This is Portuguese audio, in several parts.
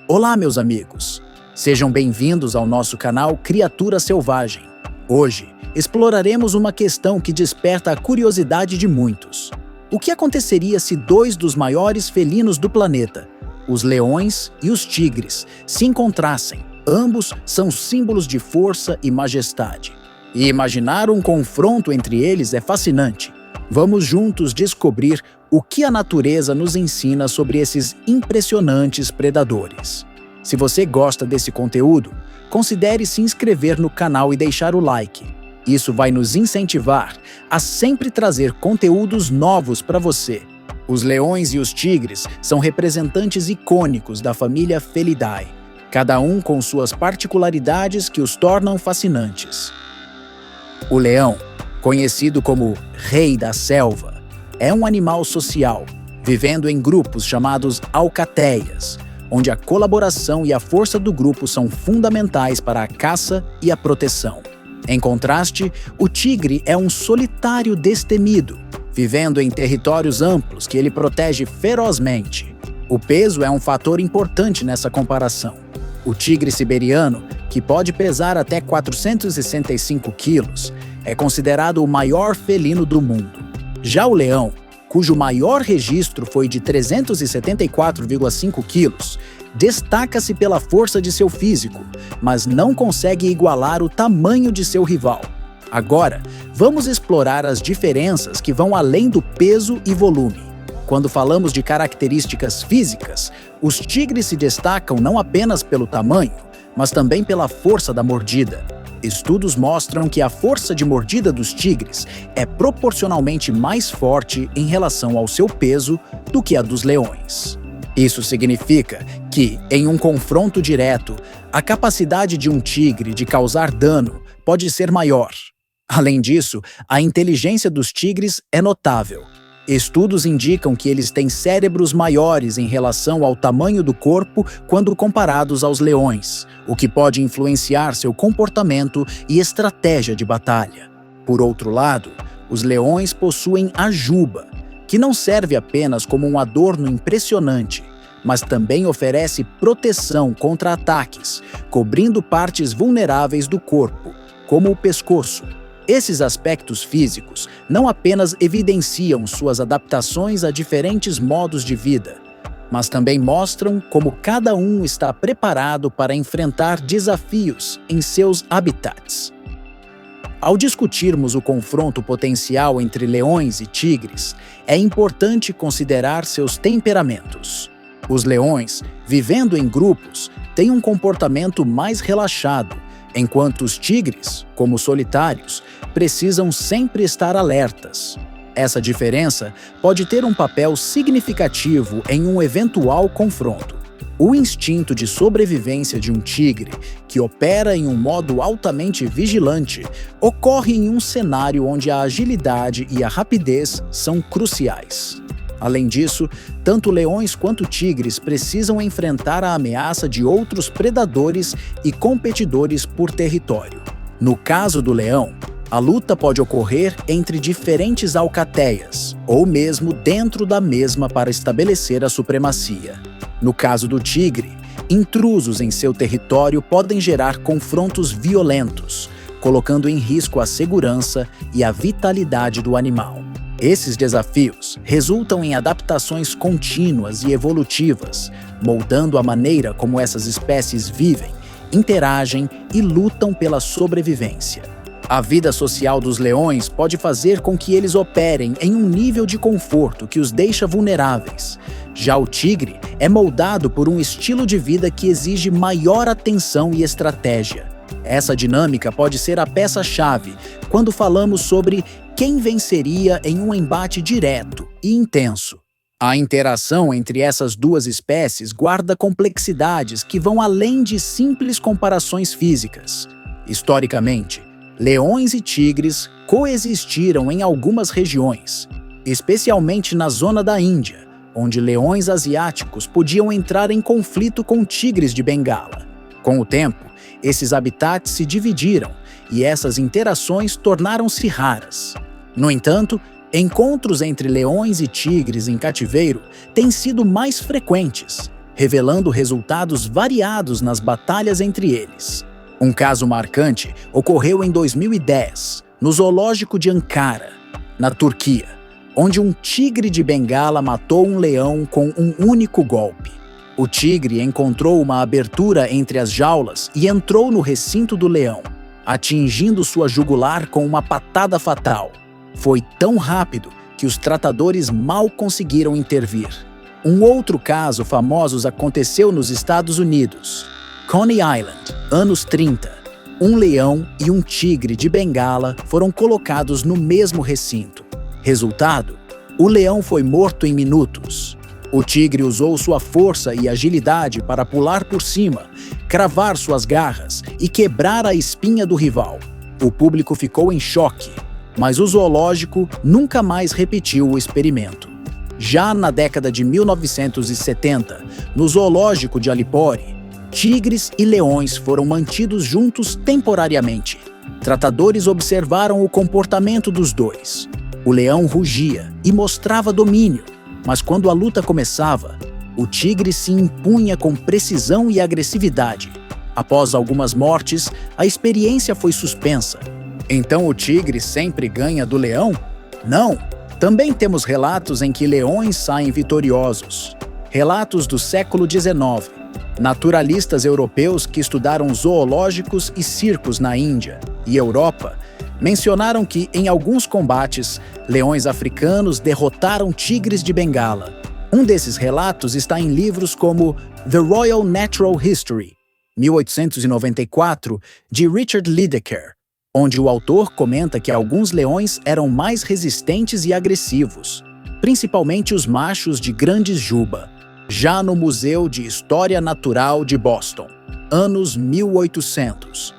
Olá, meus amigos! Sejam bem-vindos ao nosso canal Criatura Selvagem. Hoje, exploraremos uma questão que desperta a curiosidade de muitos. O que aconteceria se dois dos maiores felinos do planeta, os leões e os tigres, se encontrassem? Ambos são símbolos de força e majestade. E imaginar um confronto entre eles é fascinante. Vamos juntos descobrir o que a natureza nos ensina sobre esses impressionantes predadores. Se você gosta desse conteúdo, considere se inscrever no canal e deixar o like. Isso vai nos incentivar a sempre trazer conteúdos novos para você. Os leões e os tigres são representantes icônicos da família Felidae, cada um com suas particularidades que os tornam fascinantes. O leão, conhecido como Rei da Selva, é um animal social, vivendo em grupos chamados alcateias, onde a colaboração e a força do grupo são fundamentais para a caça e a proteção. Em contraste, o tigre é um solitário destemido, vivendo em territórios amplos que ele protege ferozmente. O peso é um fator importante nessa comparação. O tigre siberiano, que pode pesar até 465 quilos, é considerado o maior felino do mundo. Já o leão, cujo maior registro foi de 374,5 quilos, destaca-se pela força de seu físico, mas não consegue igualar o tamanho de seu rival. Agora, vamos explorar as diferenças que vão além do peso e volume. Quando falamos de características físicas, os tigres se destacam não apenas pelo tamanho, mas também pela força da mordida. Estudos mostram que a força de mordida dos tigres é proporcionalmente mais forte em relação ao seu peso do que a dos leões. Isso significa que, em um confronto direto, a capacidade de um tigre de causar dano pode ser maior. Além disso, a inteligência dos tigres é notável. Estudos indicam que eles têm cérebros maiores em relação ao tamanho do corpo quando comparados aos leões, o que pode influenciar seu comportamento e estratégia de batalha. Por outro lado, os leões possuem a juba, que não serve apenas como um adorno impressionante, mas também oferece proteção contra ataques, cobrindo partes vulneráveis do corpo, como o pescoço. Esses aspectos físicos não apenas evidenciam suas adaptações a diferentes modos de vida, mas também mostram como cada um está preparado para enfrentar desafios em seus habitats. Ao discutirmos o confronto potencial entre leões e tigres, é importante considerar seus temperamentos. Os leões, vivendo em grupos, têm um comportamento mais relaxado, enquanto os tigres, como solitários, precisam sempre estar alertas. Essa diferença pode ter um papel significativo em um eventual confronto. O instinto de sobrevivência de um tigre, que opera em um modo altamente vigilante, ocorre em um cenário onde a agilidade e a rapidez são cruciais. Além disso, tanto leões quanto tigres precisam enfrentar a ameaça de outros predadores e competidores por território. No caso do leão, a luta pode ocorrer entre diferentes alcateias, ou mesmo dentro da mesma para estabelecer a supremacia. No caso do tigre, intrusos em seu território podem gerar confrontos violentos, colocando em risco a segurança e a vitalidade do animal. Esses desafios resultam em adaptações contínuas e evolutivas, moldando a maneira como essas espécies vivem, interagem e lutam pela sobrevivência. A vida social dos leões pode fazer com que eles operem em um nível de conforto que os deixa vulneráveis. Já o tigre é moldado por um estilo de vida que exige maior atenção e estratégia. Essa dinâmica pode ser a peça-chave quando falamos sobre quem venceria em um embate direto e intenso. A interação entre essas duas espécies guarda complexidades que vão além de simples comparações físicas. Historicamente, leões e tigres coexistiram em algumas regiões, especialmente na zona da Índia, onde leões asiáticos podiam entrar em conflito com tigres de Bengala. Com o tempo, esses habitats se dividiram e essas interações tornaram-se raras. No entanto, encontros entre leões e tigres em cativeiro têm sido mais frequentes. revelando resultados variados nas batalhas entre eles. Um caso marcante ocorreu em 2010, no zoológico de Ankara, na Turquia, onde um tigre de Bengala matou um leão com um único golpe. O tigre encontrou uma abertura entre as jaulas e entrou no recinto do leão, atingindo sua jugular com uma patada fatal. Foi tão rápido que os tratadores mal conseguiram intervir. Um outro caso famoso aconteceu nos Estados Unidos. Coney Island, anos 30. Um leão e um tigre de Bengala foram colocados no mesmo recinto. Resultado: o leão foi morto em minutos. O tigre usou sua força e agilidade para pular por cima, cravar suas garras e quebrar a espinha do rival. O público ficou em choque, mas o zoológico nunca mais repetiu o experimento. Já na década de 1970, no zoológico de Alipore, tigres e leões foram mantidos juntos temporariamente. Tratadores observaram o comportamento dos dois. O leão rugia e mostrava domínio, mas quando a luta começava, o tigre se impunha com precisão e agressividade. Após algumas mortes, a experiência foi suspensa. Então o tigre sempre ganha do leão? Não! Também temos relatos em que leões saem vitoriosos. Relatos do século XIX. Naturalistas europeus que estudaram zoológicos e circos na Índia e Europa mencionaram que, em alguns combates, leões africanos derrotaram tigres de Bengala. Um desses relatos está em livros como The Royal Natural History, 1894, de Richard Lydekker, onde o autor comenta que alguns leões eram mais resistentes e agressivos, principalmente os machos de grandes juba. Já no Museu de História Natural de Boston, anos 1800.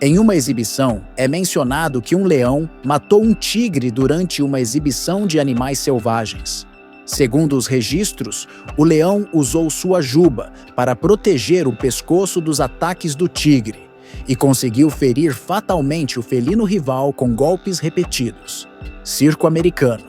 Em uma exibição, é mencionado que um leão matou um tigre durante uma exibição de animais selvagens. Segundo os registros, o leão usou sua juba para proteger o pescoço dos ataques do tigre e conseguiu ferir fatalmente o felino rival com golpes repetidos. Circo americano,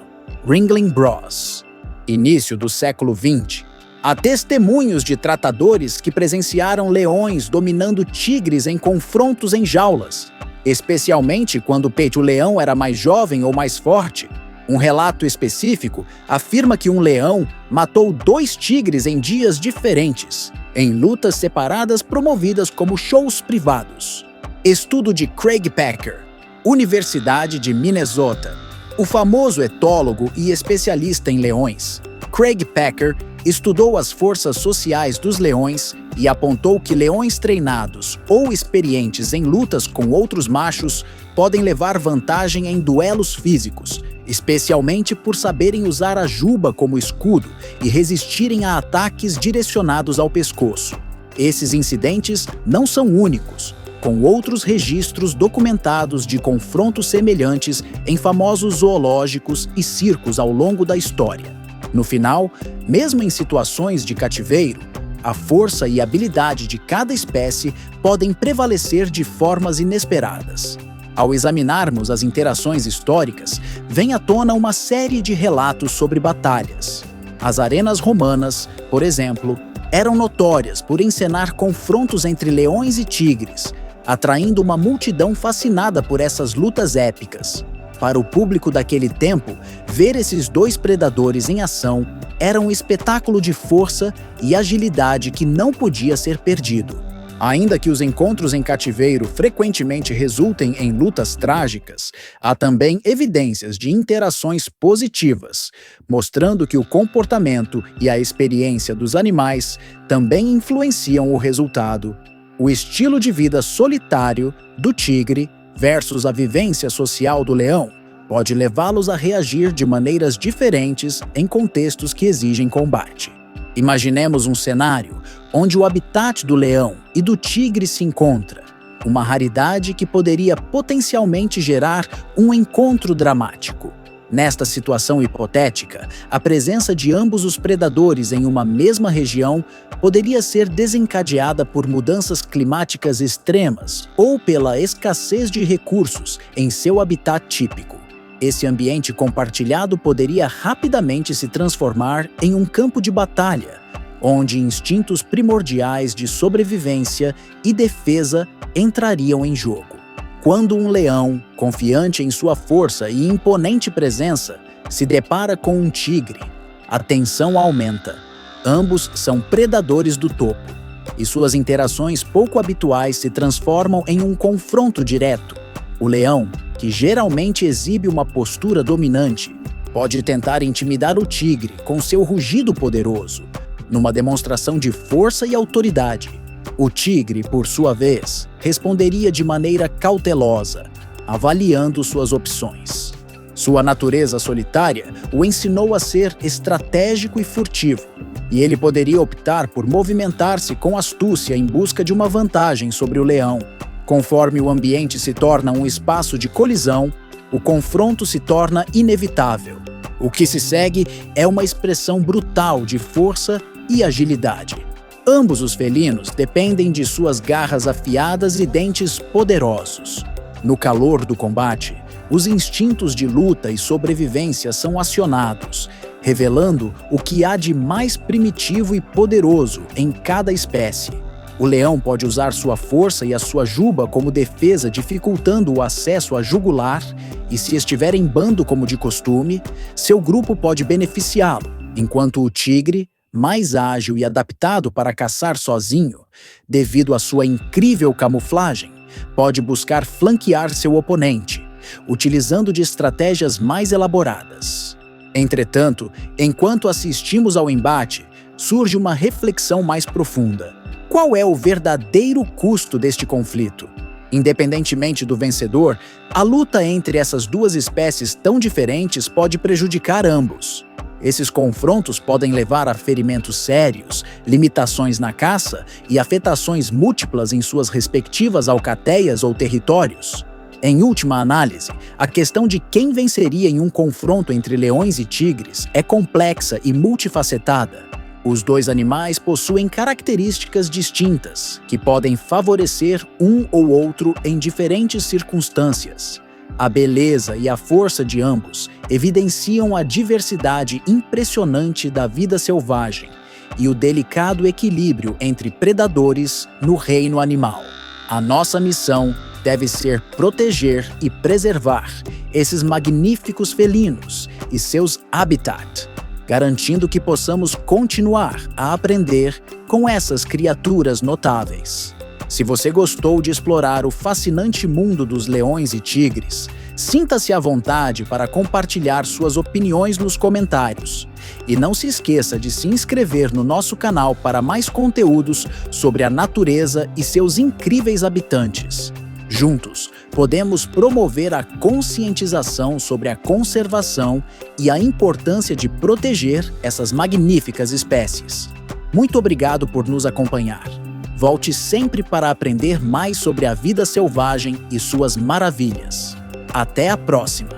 Ringling Bros. Início do século XX. Há testemunhos de tratadores que presenciaram leões dominando tigres em confrontos em jaulas, especialmente quando o peito-leão era mais jovem ou mais forte. Um relato específico afirma que um leão matou 2 tigres em dias diferentes, em lutas separadas promovidas como shows privados. Estudo de Craig Packer, Universidade de Minnesota. O famoso etólogo e especialista em leões, Craig Packer, estudou as forças sociais dos leões e apontou que leões treinados ou experientes em lutas com outros machos podem levar vantagem em duelos físicos, especialmente por saberem usar a juba como escudo e resistirem a ataques direcionados ao pescoço. Esses incidentes não são únicos, com outros registros documentados de confrontos semelhantes em famosos zoológicos e circos ao longo da história. No final, mesmo em situações de cativeiro, a força e habilidade de cada espécie podem prevalecer de formas inesperadas. Ao examinarmos as interações históricas, vem à tona uma série de relatos sobre batalhas. As arenas romanas, por exemplo, eram notórias por encenar confrontos entre leões e tigres, atraindo uma multidão fascinada por essas lutas épicas. Para o público daquele tempo, ver esses 2 predadores em ação era um espetáculo de força e agilidade que não podia ser perdido. Ainda que os encontros em cativeiro frequentemente resultem em lutas trágicas, há também evidências de interações positivas, mostrando que o comportamento e a experiência dos animais também influenciam o resultado. O estilo de vida solitário do tigre versus a vivência social do leão pode levá-los a reagir de maneiras diferentes em contextos que exigem combate. Imaginemos um cenário onde o habitat do leão e do tigre se encontra, uma raridade que poderia potencialmente gerar um encontro dramático. Nesta situação hipotética, a presença de ambos os predadores em uma mesma região poderia ser desencadeada por mudanças climáticas extremas ou pela escassez de recursos em seu habitat típico. Esse ambiente compartilhado poderia rapidamente se transformar em um campo de batalha, onde instintos primordiais de sobrevivência e defesa entrariam em jogo. Quando um leão, confiante em sua força e imponente presença, se depara com um tigre, a tensão aumenta. Ambos são predadores do topo, e suas interações pouco habituais se transformam em um confronto direto. O leão, que geralmente exibe uma postura dominante, pode tentar intimidar o tigre com seu rugido poderoso, numa demonstração de força e autoridade. O tigre, por sua vez, responderia de maneira cautelosa, avaliando suas opções. Sua natureza solitária o ensinou a ser estratégico e furtivo, e ele poderia optar por movimentar-se com astúcia em busca de uma vantagem sobre o leão. Conforme o ambiente se torna um espaço de colisão, o confronto se torna inevitável. O que se segue é uma expressão brutal de força e agilidade. Ambos os felinos dependem de suas garras afiadas e dentes poderosos. No calor do combate, os instintos de luta e sobrevivência são acionados, revelando o que há de mais primitivo e poderoso em cada espécie. O leão pode usar sua força e a sua juba como defesa, dificultando o acesso à jugular, e se estiver em bando como de costume, seu grupo pode beneficiá-lo, enquanto o tigre, mais ágil e adaptado para caçar sozinho, devido à sua incrível camuflagem, pode buscar flanquear seu oponente, utilizando de estratégias mais elaboradas. Entretanto, enquanto assistimos ao embate, surge uma reflexão mais profunda. Qual é o verdadeiro custo deste conflito? Independentemente do vencedor, a luta entre essas duas espécies tão diferentes pode prejudicar ambos. Esses confrontos podem levar a ferimentos sérios, limitações na caça e afetações múltiplas em suas respectivas alcateias ou territórios. Em última análise, a questão de quem venceria em um confronto entre leões e tigres é complexa e multifacetada. Os dois animais possuem características distintas, que podem favorecer um ou outro em diferentes circunstâncias. A beleza e a força de ambos evidenciam a diversidade impressionante da vida selvagem e o delicado equilíbrio entre predadores no reino animal. A nossa missão deve ser proteger e preservar esses magníficos felinos e seus habitats, garantindo que possamos continuar a aprender com essas criaturas notáveis. Se você gostou de explorar o fascinante mundo dos leões e tigres, sinta-se à vontade para compartilhar suas opiniões nos comentários. E não se esqueça de se inscrever no nosso canal para mais conteúdos sobre a natureza e seus incríveis habitantes. Juntos, podemos promover a conscientização sobre a conservação e a importância de proteger essas magníficas espécies. Muito obrigado por nos acompanhar. Volte sempre para aprender mais sobre a vida selvagem e suas maravilhas. Até a próxima!